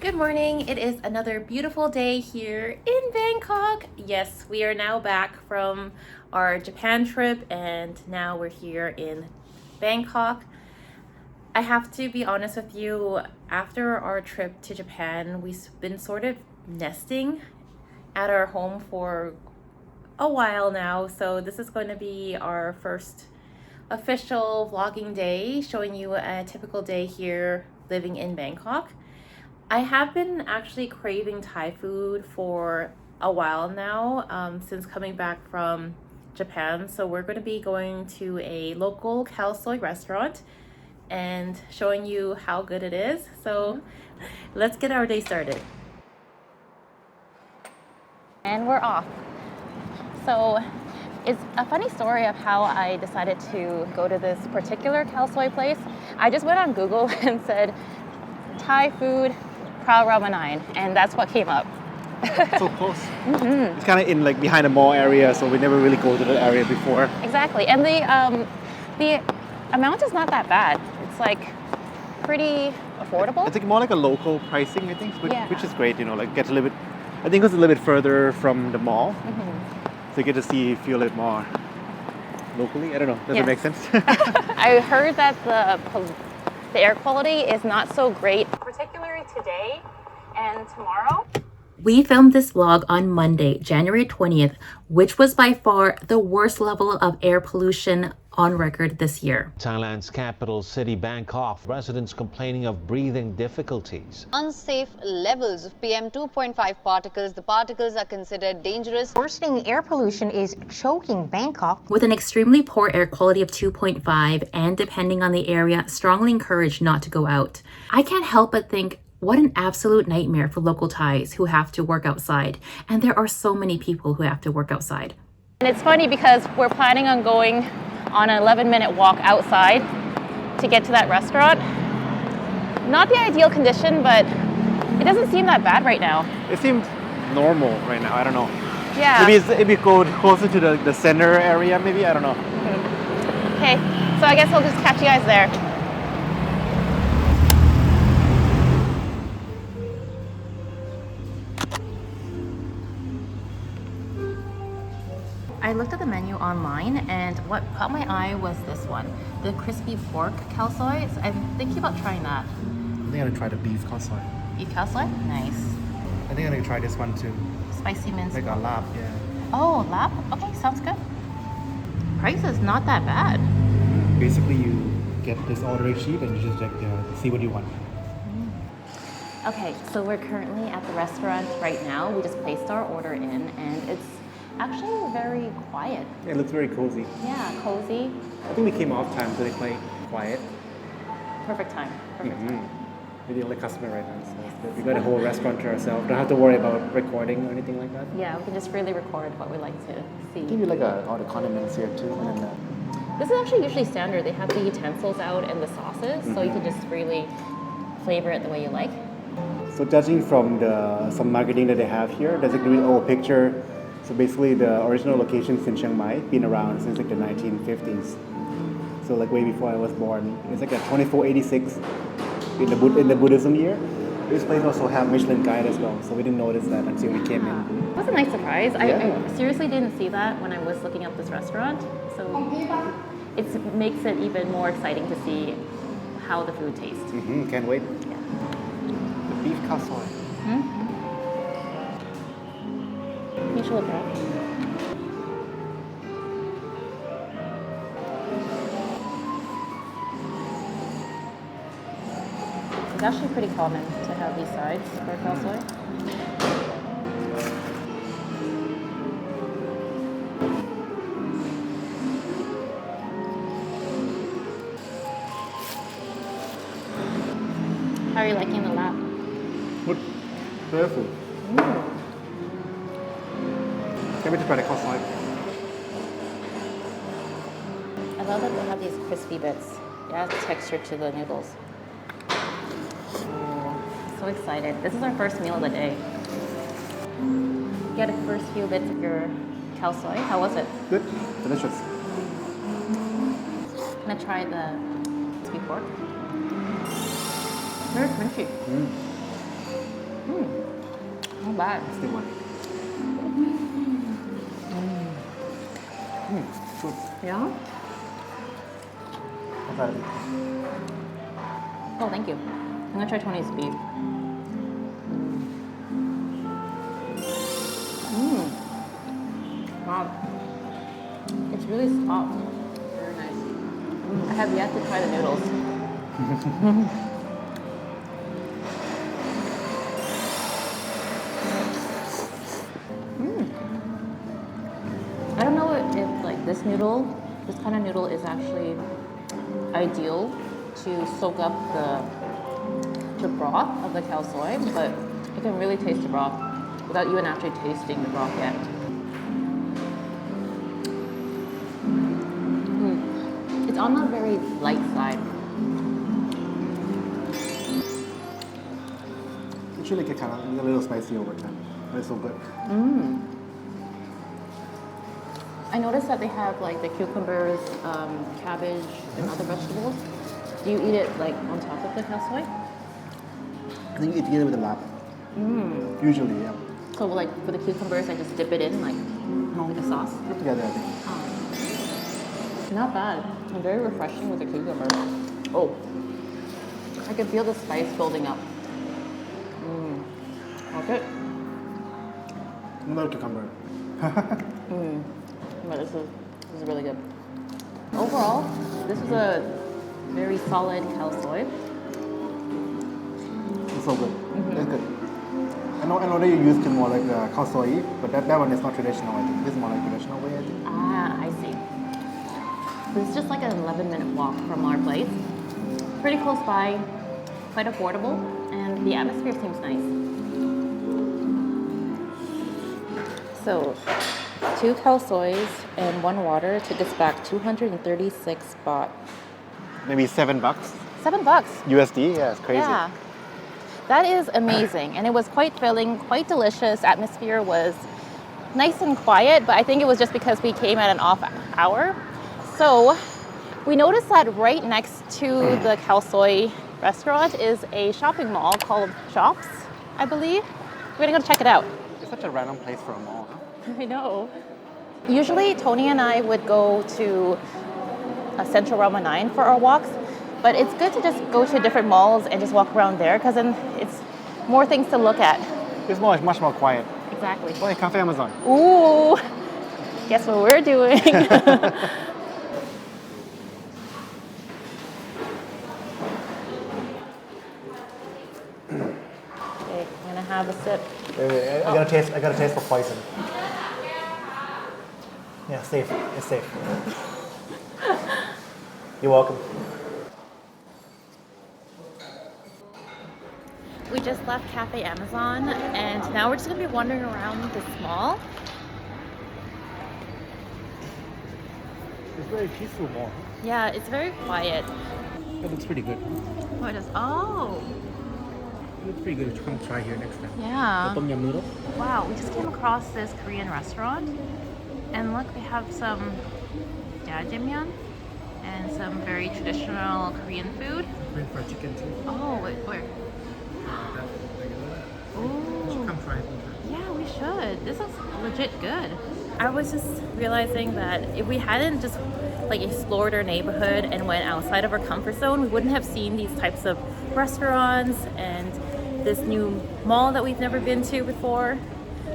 Good morning. It is another beautiful day here in Bangkok. Yes, we are now back from our Japan trip and now we're here in Bangkok. I have to be honest with you, after our trip to Japan, we've been sort of nesting at our home for a while now. So this is going to be our first official vlogging day, showing you a typical day here living in Bangkok. I have been actually craving Thai food for a while now, since coming back from Japan. So we're going to be going to a local Khao Soi restaurant and showing you how good it is. So let's get our day started. And we're off. So it's a funny story of how I decided to go to this particular Khao Soi place. I just went on Google and said Thai food, Khao Rama 9, and that's what came up. So close. Mm-hmm. It's kind of in like behind the mall area, so we never really go to that area before. Exactly, and the amount is not that bad. It's like pretty affordable. It's like more like a local pricing, I think, which is great. You know, like gets a little bit. I think it's a little bit further from the mall, so you get to feel it more locally. I don't know. Does it make sense? I heard that the air quality is not so great, particularly today and tomorrow. We filmed this vlog on Monday, January 20th, which was by far the worst level of air pollution on record this year. Thailand's capital city, Bangkok, residents complaining of breathing difficulties. Unsafe levels of PM 2.5 particles. The particles are considered dangerous. Worsening air pollution is choking Bangkok. With an extremely poor air quality of 2.5 and, depending on the area, strongly encouraged not to go out. I can't help but think, what an absolute nightmare for local Thais who have to work outside. And there are so many people who have to work outside. And it's funny because we're planning on going on an 11-minute walk outside to get to that restaurant. Not the ideal condition, but it doesn't seem that bad right now. It seems normal right now. I don't know. Yeah. Maybe if we go closer to the center area, maybe. I don't know. Okay, so I guess we'll just catch you guys there. I looked at the menu online and what caught my eye was this one, the crispy pork Khao Soi. So I'm thinking about trying that. I think I'm gonna try the beef Khao Soi. Beef Khao Soi? Nice. I think I'm gonna try this one too. Spicy mince. Like a lap, yeah. Oh, lap? Okay, sounds good. Price is not that bad. Basically, you get this ordering sheet and you just like see what you want. Okay, so we're currently at the restaurant right now. We just placed our order in and it's actually very quiet. It looks very cozy. Yeah, cozy. I think we came off time, so they quite quiet. Perfect time. Perfect time. We're the only customer right now, so we got a whole restaurant to ourselves. Don't have to worry about recording or anything like that. Yeah, we can just really record what we like to see. Give you like all the condiments here too, and then this is actually usually standard. They have the utensils out and the sauces, so you can just really flavor it the way you like. So judging from some marketing that they have here, there's a really old picture. So basically the original location's in Chiang Mai, been around since like the 1950s. So like way before I was born. It's like a 2486 in the Buddhism year. This place also have Michelin guide as well, so we didn't notice that until we came in. It was a nice surprise. Yeah. I seriously didn't see that when I was looking up this restaurant, so it makes it even more exciting to see how the food tastes. Can't wait. Yeah. The beef Khao Soi. You should look it up. It's actually pretty common to have these sides for Khao Soi. How are you liking the lap? Good. Beautiful. Can't wait to try the Khao Soi. I love that they have these crispy bits. It adds texture to the noodles. So excited. This is our first meal of the day. Get the first few bits of your Khao Soi. How was it? Good. Delicious. I'm gonna try the sweet pork. Very crunchy. Not bad. Still one. Good. Yeah? Okay. Oh, thank you. I'm gonna try Tony's beef. Wow. It's really soft. Very nice. I have yet to try the noodles. I don't know if like this kind of noodle is actually ideal to soak up the broth of the khao soi, but you can really taste the broth without even actually tasting the broth yet. It's on the very light side. It's really kind of a little spicy over time, but it's so good. I noticed that they have like the cucumbers, cabbage, and other vegetables. Do you eat it like on top of the khao soi? I think you eat together with the lap. Usually, yeah. So like for the cucumbers, I just dip it in like a sauce. Put together, I think. Not bad. And very refreshing with the cucumber. Oh, I can feel the spice building up. Okay. Another cucumber. But this is really good. Overall, this is a very solid khao soi. It's so good. It's good. I know that you're used to more like khao soi, but that one is not traditional, I think. This is more like traditional way, I think. Ah, I see. This is just like an 11-minute walk from our place. Pretty close by, quite affordable, and the atmosphere seems nice. So, 2 khao sois and 1 water took us back 236 baht. Maybe $7. $7. USD, yeah, it's crazy. Yeah. That is amazing. And it was quite filling, quite delicious. Atmosphere was nice and quiet, but I think it was just because we came at an off hour. So we noticed that right next to the Khao Soi Restaurant is a shopping mall called Shops, I believe. We're gonna go check it out. It's such a random place for a mall, huh? I know. Usually Tony and I would go to Central Rama 9 for our walks, but it's good to just go to different malls and just walk around there because then it's more things to look at. This mall is much more quiet. Exactly. Oh, Cafe Amazon. Ooh, guess what we're doing? Okay, I'm gonna have a sip. Wait, I gotta taste for poison. Yeah, safe. It's safe. You're welcome. We just left Cafe Amazon and now we're just gonna be wandering around this mall. It's very peaceful mall. Yeah, it's very quiet. That looks pretty good. What is? Oh, It looks pretty good. Come try here next time. yeah. Tom yum noodle. Wow, we just came across this Korean restaurant and look, they have some jjajangmyeon and some very traditional Korean food. Korean fried chicken too. Oh, wait, where? Ooh. Come try it sometime. Yeah, we should. This is legit good. I was just realizing that if we hadn't just like explored our neighborhood and went outside of our comfort zone, we wouldn't have seen these types of restaurants and this new mall that we've never been to before.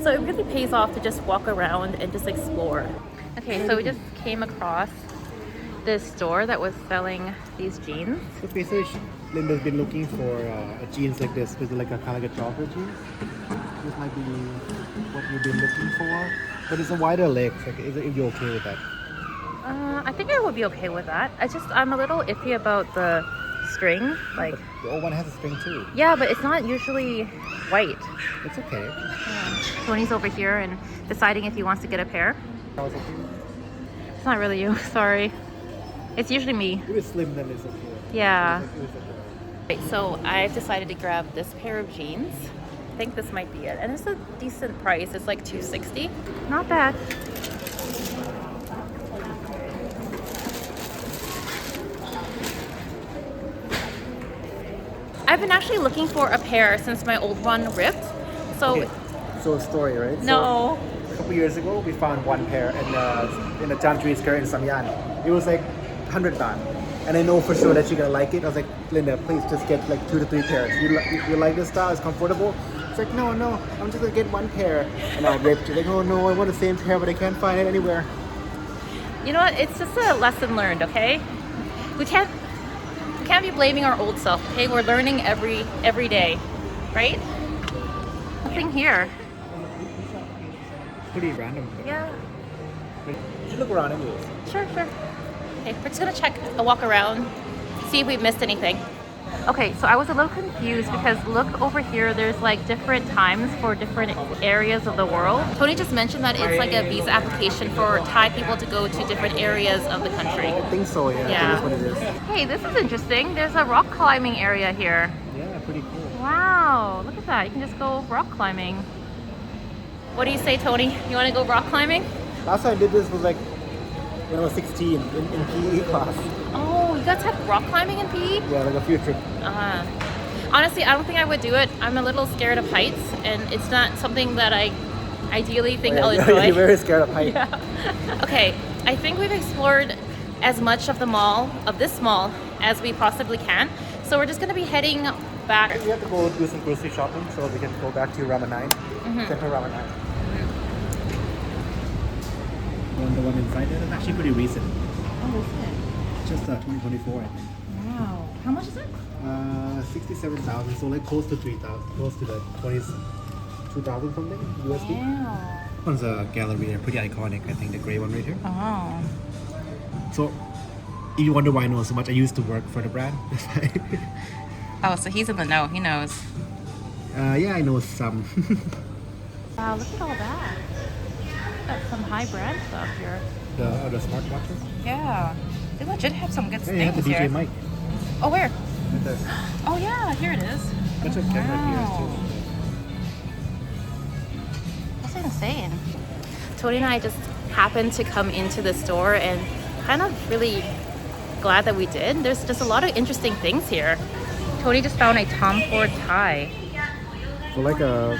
So it really pays off to just walk around and just explore. Okay, so we just came across this store that was selling these jeans. So basically, Linda's been looking for jeans like this, with like a kind of like a jogger jeans. This might be what you've been looking for, but it's a wider leg. Like, if you're okay with that. I think I would be okay with that. I'm a little iffy about the string. Like, But the old one has a string too. yeah, but it's not usually white. It's okay. Tony's over here and deciding if he wants to get a pair. That was okay. It's not really you, sorry. It's usually me. If it's slim, then it's okay. Yeah. If it's okay. Right, so I've decided to grab this pair of jeans. I think this might be it. And it's a decent price. It's like $260. Not bad. I've been actually looking for a pair since my old one ripped. So Okay. So a story, right? no. So, a couple years ago, we found one pair in a Jamtri skirt in Samyan. It was like 100 baht. And I know for sure that you're gonna like it. I was like, Linda, please just get like 2 to 3 pairs. You like this style? It's comfortable? It's like, no, I'm just gonna get one pair. And I ripped it. Like, oh no, I want the same pair, but I can't find it anywhere. You know what? It's just a lesson learned, okay? We can't be blaming our old self, okay? We're learning every day, right? Nothing here. Pretty random. Yeah. You should look around anyways. Sure. Okay, we're just gonna check a walk around, see if we missed anything. Okay, so I was a little confused because look over here, there's like different times for different areas of the world. Tony just mentioned that it's like a visa application for Thai people to go to different areas of the country. I think so, yeah. Yeah. I think that's what it is. Hey, this is interesting. There's a rock climbing area here. Yeah, pretty cool. Wow, look at that. You can just go rock climbing. What do you say, Tony? You want to go rock climbing? Last time I did this was like when I was 16 in PE class. Oh, you guys have rock climbing in PE? Yeah, like a field trip. Honestly, I don't think I would do it. I'm a little scared of heights, and it's not something that I ideally think I'll enjoy. You're very scared of heights. Yeah. Okay, I think we've explored as much of this mall, as we possibly can. So we're just going to be heading back. We have to go do some grocery shopping so we can go back to Rama 9. Central Rama 9. The one inside there is actually pretty recent. Oh, is it? Just 2024, I think. Wow. How much is it? 67,000, so like close to 3,000, close to the 22,000 something USD. Wow. This one's a gallery, they're pretty iconic, I think, the gray one right here. Oh. So, if you wonder why I know so much, I used to work for the brand. Oh, so he's in the know. He knows. Yeah, I know some. Wow, look at all that. That's some high brand stuff here. the smartwatches. Yeah. They legit have some good Yeah, you have the things here. DJ mic. Oh, where? Right there. Oh, yeah, here it is. That's a camera Wow. here too. That's insane. Tony and I just happened to come into the store and kind of really glad that we did. There's just a lot of interesting things here. Tony just found a Tom Ford tie. For like a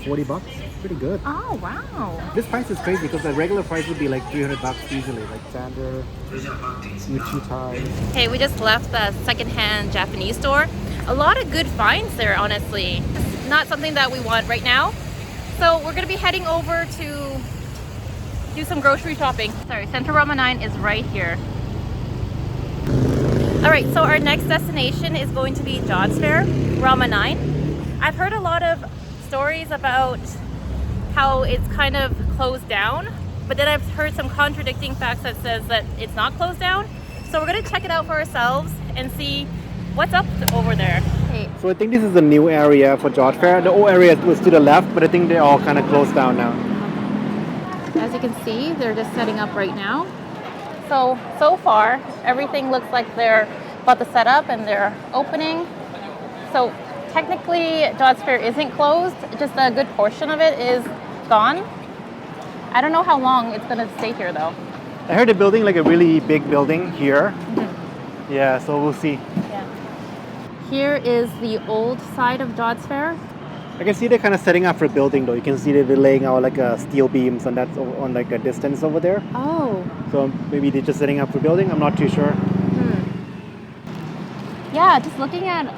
40 bucks, pretty good. Oh, wow. This price is crazy because the regular price would be like 300 bucks usually, like Sander, Gucci ties. Hey, we just left the secondhand Japanese store. A lot of good finds there, honestly. It's not something that we want right now. So we're gonna be heading over to do some grocery shopping. Sorry, Central Rama 9 is right here. All right, so our next destination is going to be Jodd Fairs Rama 9. I've heard a lot of stories about how it's kind of closed down, but then I've heard some contradicting facts that says that it's not closed down. So we're gonna check it out for ourselves and see what's up over there. Hey. So I think this is a new area for Jodd Fair. The old area was to the left, but I think they're all kind of closed down now. As you can see, they're just setting up right now. So far, everything looks like they're about to set up and they're opening. So technically, Jodd Fairs isn't closed, just a good portion of it is gone. I don't know how long it's gonna stay here though. I heard they're building like a really big building here. Yeah, so we'll see. Yeah. Here is the old side of Jodd Fairs. I can see they're kind of setting up for a building though. You can see that they're laying out like steel beams and that's on like a distance over there. Oh. So maybe they're just setting up for building. I'm not too sure. Yeah, just looking at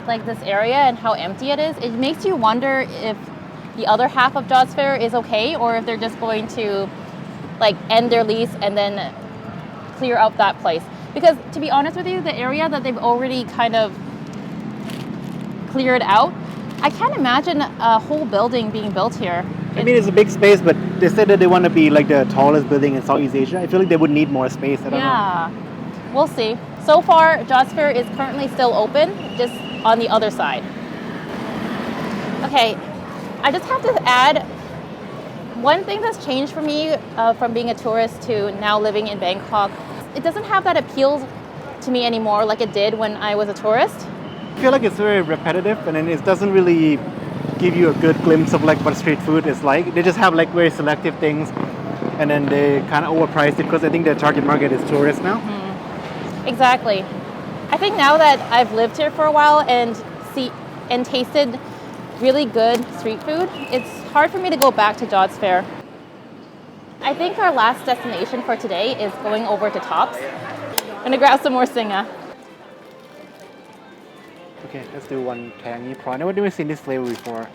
like this area and how empty it is, it makes you wonder if the other half of Jodd Fairs is okay or if they're just going to like end their lease and then clear up that place. Because to be honest with you, the area that they've already kind of cleared out, I can't imagine a whole building being built here. I mean, it's a big space, but they said that they want to be like the tallest building in Southeast Asia. I feel like they would need more space. I don't know. Yeah, we'll see. So far, Jodd Fairs is currently still open, just on the other side. Okay, I just have to add, one thing that's changed for me from being a tourist to now living in Bangkok, it doesn't have that appeal to me anymore like it did when I was a tourist. I feel like it's very repetitive and then it doesn't really give you a good glimpse of like what street food is like. They just have like very selective things and then they kind of overpriced it because I think their target market is tourists now. Exactly. I think now that I've lived here for a while and tasted really good street food, it's hard for me to go back to Jodd's Fair. I think our last destination for today is going over to Tops. I'm gonna grab some more singa. Okay, let's do one tangy prawn. I've never seen this flavor before.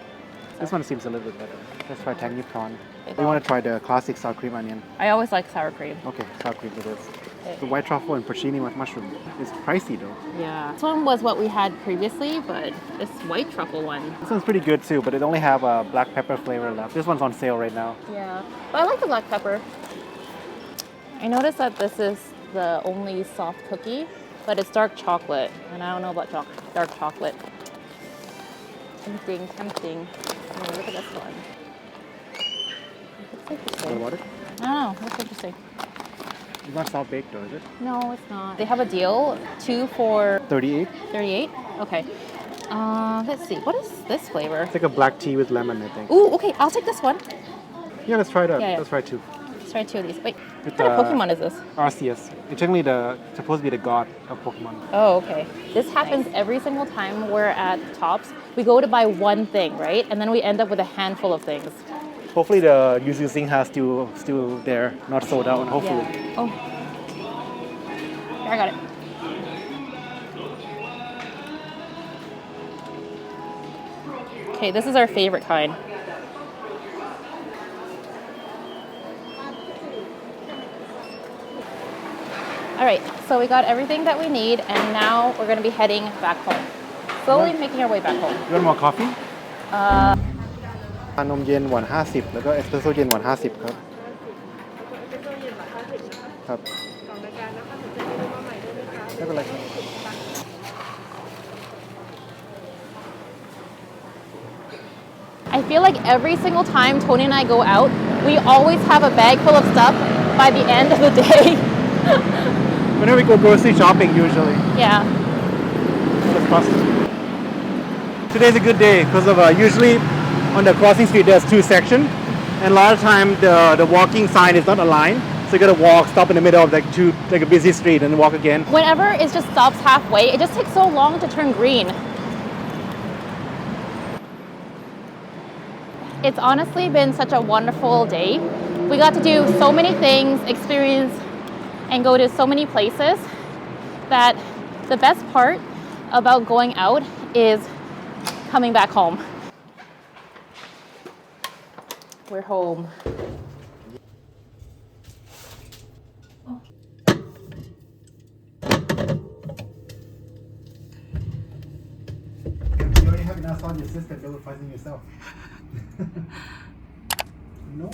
This one seems a little bit better. Let's try tangy prawn. We want to try the classic sour cream onion. I always like sour cream. Okay, sour cream it is. The white truffle and porcini with mushroom. It's pricey though. Yeah. This one was what we had previously, but this white truffle one. This one's pretty good too, but it only have a black pepper flavor left. This one's on sale right now. Yeah, but I like the black pepper. I noticed that this is the only soft cookie, but it's dark chocolate, and I don't know about dark chocolate. Tempting, tempting. Oh, look at this one. It's interesting. What about it? I don't know, looks interesting. It's not soft baked though, is it? No, it's not. They have a deal, 2 for 38. 38? Okay. Let's see, what is this flavor? It's like a black tea with lemon, I think. Ooh, okay, I'll take this one. Yeah, let's try that. Yeah. Let's try two. Let's try 2 of these. Wait, With, what kind of Pokemon is this? Arceus. It's technically supposed to be the god of Pokemon. Oh, okay. This happens every single time we're at Tops. We go to buy one thing, right? And then we end up with a handful of things. Hopefully the yuzu zingha still there, not sold out. Hopefully. Yeah. Oh. Here, I got it. Okay, this is our favorite kind. All right, so we got everything that we need, and now we're gonna be heading back home. Slowly making our way back home. You want more coffee? นมเย็นหวาน50แล้วก็เอสเปรสโซ่เย็นหวาน50ครับครับไม่เป็นไรครับ I feel like every single time Tony and I go out, we always have a bag full of stuff by the end of the day. Whenever we go grocery shopping usually. Yeah. Today's a good day because of usually on the crossing street there's 2 sections, and a lot of time the walking sign is not aligned, so you gotta walk, stop in the middle of like a busy street and walk again. Whenever it just stops halfway, it just takes so long to turn green. It's honestly been such a wonderful day. We got to do so many things, experience, and go to so many places that the best part about going out is coming back home. We're home. You already have enough on your system, don't find it yourself. No?